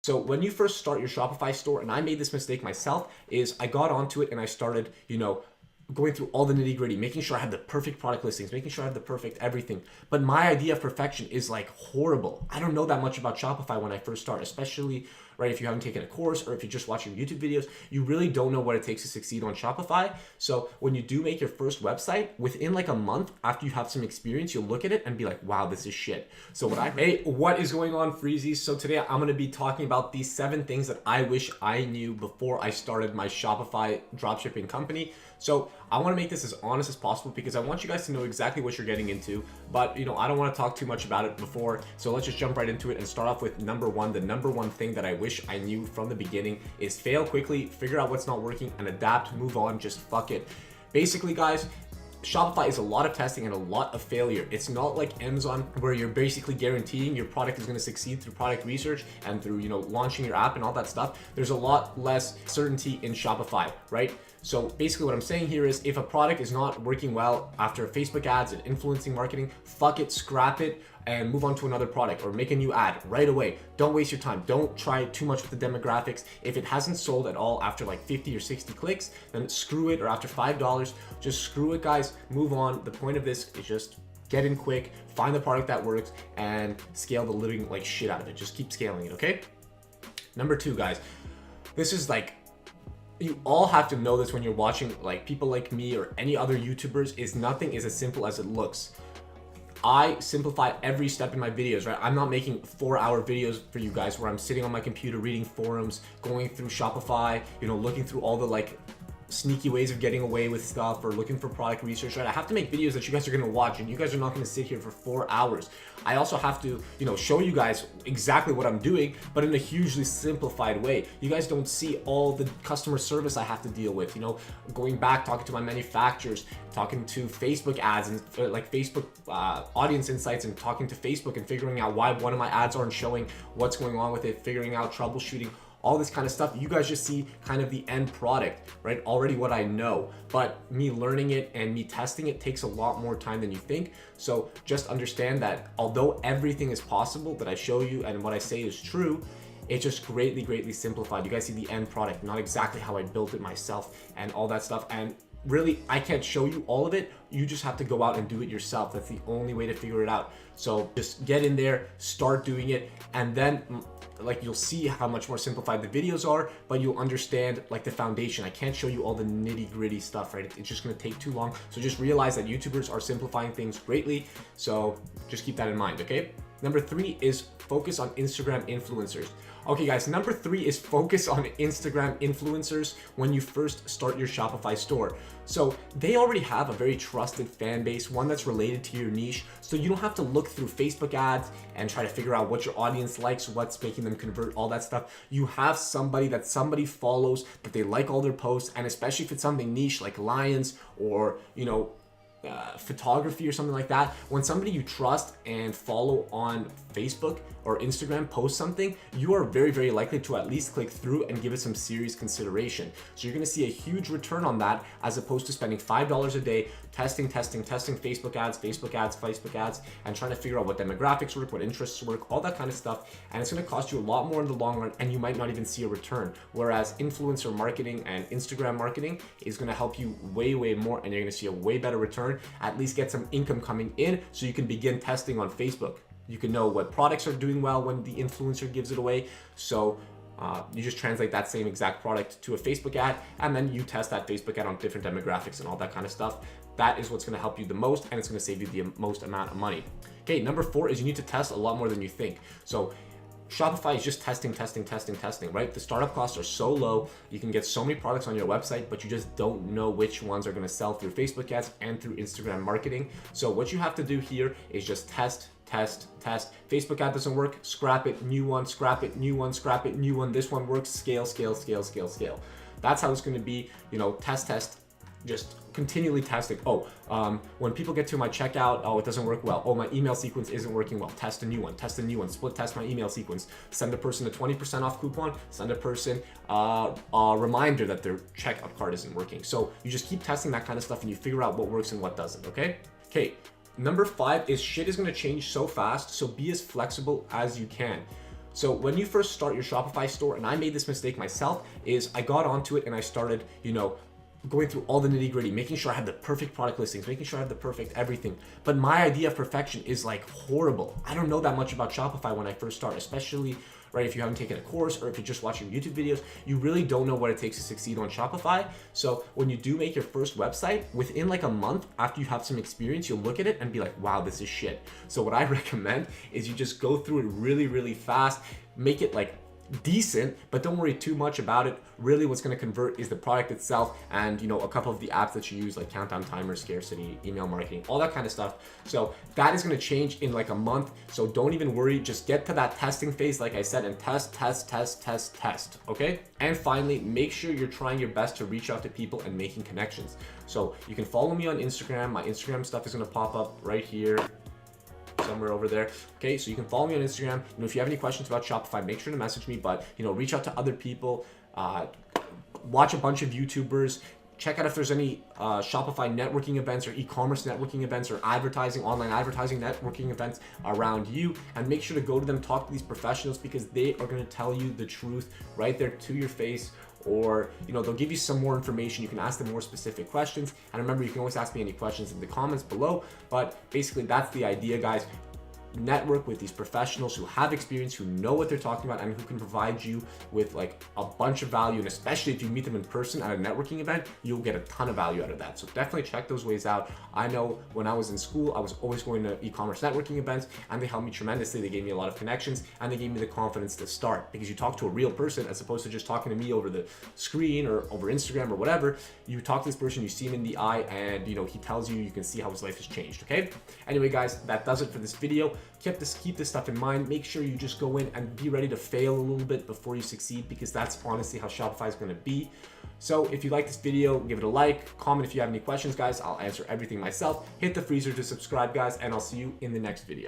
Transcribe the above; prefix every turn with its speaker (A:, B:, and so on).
A: So when you first start your Shopify store, and I made this mistake myself, is I got onto it and I started, going through all the nitty gritty, making sure I have the perfect product listings, making sure I have the perfect everything. But my idea of perfection is like horrible. I don't know that much about Shopify when I first start, especially right if you haven't taken a course or if you're just watching YouTube videos, you really don't know what it takes to succeed on Shopify. So when you do make your first website, within like a month after you have some experience, you'll look at it and be like, wow, this is shit. So what is going on, Freezies? So today I'm going to be talking about these 7 things that I wish I knew before I started my Shopify dropshipping company. So I want to make this as honest as possible because I want you guys to know exactly what you're getting into, but I don't want to talk too much about it before. So let's just jump right into it and start off with number 1. The number 1 thing that I wish I knew from the beginning is fail quickly, figure out what's not working, and adapt, move on, just fuck it. Basically, guys, Shopify is a lot of testing and a lot of failure. It's not like Amazon where you're basically guaranteeing your product is going to succeed through product research and through, launching your app and all that stuff. There's a lot less certainty in Shopify, right? So basically what I'm saying here is if a product is not working well after Facebook ads and influencing marketing, fuck it, scrap it, and move on to another product or make a new ad right away. Don't waste your time. Don't try too much with the demographics. If it hasn't sold at all after like 50 or 60 clicks, then screw it, or after $5, just screw it, guys. Move on. The point of this is just get in quick, find the product that works, and scale the living like shit out of it. Just keep scaling it, okay? Number 2, guys. This is like, you all have to know this when you're watching like people like me or any other YouTubers, is nothing is as simple as it looks. I simplify every step in my videos, right? I'm not making 4-hour videos for you guys where I'm sitting on my computer reading forums, going through Shopify, looking through all the like sneaky ways of getting away with stuff or looking for product research, right? I have to make videos that you guys are going to watch, and you guys are not going to sit here for 4 hours. I also have to, show you guys exactly what I'm doing, but in a hugely simplified way. You guys don't see all the customer service I have to deal with, going back, talking to my manufacturers, talking to Facebook ads and like Facebook audience insights, and talking to Facebook and figuring out why one of my ads aren't showing, what's going on with it, figuring out troubleshooting, all this kind of stuff. You guys just see kind of the end product, right? Already what I know, but me learning it and me testing it takes a lot more time than you think. So just understand that although everything is possible that I show you and what I say is true, it's just greatly simplified. You guys see the end product, not exactly how I built it myself and all that stuff. And really, I can't show you all of it. You just have to go out and do it yourself. That's the only way to figure it out. So just get in there, start doing it, and then like you'll see how much more simplified the videos are, but you'll understand like the foundation. I can't show you all the nitty gritty stuff, right? It's just gonna take too long. So just realize that YouTubers are simplifying things greatly. So just keep that in mind, okay? Number 3 is focus on Instagram influencers. Okay guys, number 3 is focus on Instagram influencers when you first start your Shopify store. So they already have a very trusted fan base, one that's related to your niche. So you don't have to look through Facebook ads and try to figure out what your audience likes, what's making them convert, all that stuff. You have somebody that somebody follows, that they like all their posts, and especially if it's something niche like lions or, photography or something like that, when somebody you trust and follow on Facebook or Instagram posts something, you are very likely to at least click through and give it some serious consideration. So you're going to see a huge return on that, as opposed to spending $5 a day testing Facebook ads, and trying to figure out what demographics work, what interests work, all that kind of stuff. And it's going to cost you a lot more in the long run, and you might not even see a return. Whereas influencer marketing and Instagram marketing is going to help you way more, and you're going to see a way better return, at least get some income coming in so you can begin testing on Facebook. You can know what products are doing well when the influencer gives it away. So you just translate that same exact product to a Facebook ad, and then you test that Facebook ad on different demographics and all that kind of stuff. That is what's going to help you the most, and it's going to save you the most amount of money. Okay, number 4 is you need to test a lot more than you think. So Shopify is just testing, right? The startup costs are so low. You can get so many products on your website, but you just don't know which ones are going to sell through Facebook ads and through Instagram marketing. So what you have to do here is just test. Facebook ad doesn't work, scrap it, new one, scrap it, new one, scrap it, new one. This one works, scale. That's how it's going to be, test, just continually testing. When people get to my checkout, it doesn't work well. My email sequence isn't working well. Test a new one, split test my email sequence. Send a person a 20% off coupon, send a person a reminder that their checkout card isn't working. So you just keep testing that kind of stuff, and you figure out what works and what doesn't, okay? Number 5 is shit is going to change so fast, so be as flexible as you can. So when you first start your Shopify store, and I made this mistake myself, is I got onto it and I started, going through all the nitty gritty, making sure I have the perfect product listings, making sure I have the perfect everything. But my idea of perfection is like horrible. I don't know that much about Shopify when I first start, especially right if you haven't taken a course or if you're just watching YouTube videos, you really don't know what it takes to succeed on Shopify. So when you do make your first website, within like a month after you have some experience, you'll look at it and be like, wow, this is shit. So what I recommend is you just go through it really, really fast, make it like decent, but don't worry too much about it. Really what's going to convert is the product itself and a couple of the apps that you use, like countdown timers, scarcity, email marketing, all that kind of stuff. So that is going to change in like a month. So don't even worry, just get to that testing phase like I said, and test, okay? And finally, make sure you're trying your best to reach out to people and making connections. So you can follow me on Instagram. My Instagram stuff is going to pop up right here somewhere over there. Okay, so you can follow me on Instagram. If you have any questions about Shopify, make sure to message me, but reach out to other people, watch a bunch of YouTubers, check out if there's any Shopify networking events or e-commerce networking events or online advertising networking events around you, and make sure to go to them, talk to these professionals, because they are going to tell you the truth right there to your face. Or they'll give you some more information. You can ask them more specific questions, and remember, you can always ask me any questions in the comments below. But basically that's the idea, guys. Network with these professionals who have experience, who know what they're talking about, and who can provide you with like a bunch of value. And especially if you meet them in person at a networking event, you'll get a ton of value out of that. So definitely check those ways out. I know when I was in school, I was always going to e-commerce networking events, and they helped me tremendously. They gave me a lot of connections, and they gave me the confidence to start, because you talk to a real person as opposed to just talking to me over the screen or over Instagram or whatever. You talk to this person, you see him in the eye, and he tells you, you can see how his life has changed. Okay, anyway guys, that does it for this video. Keep this stuff in mind. Make sure you just go in and be ready to fail a little bit before you succeed, because that's honestly how Shopify is going to be. So if you like this video, give it a like, comment if you have any questions, guys. I'll answer everything myself. Hit the freezer to subscribe, guys, and I'll see you in the next video.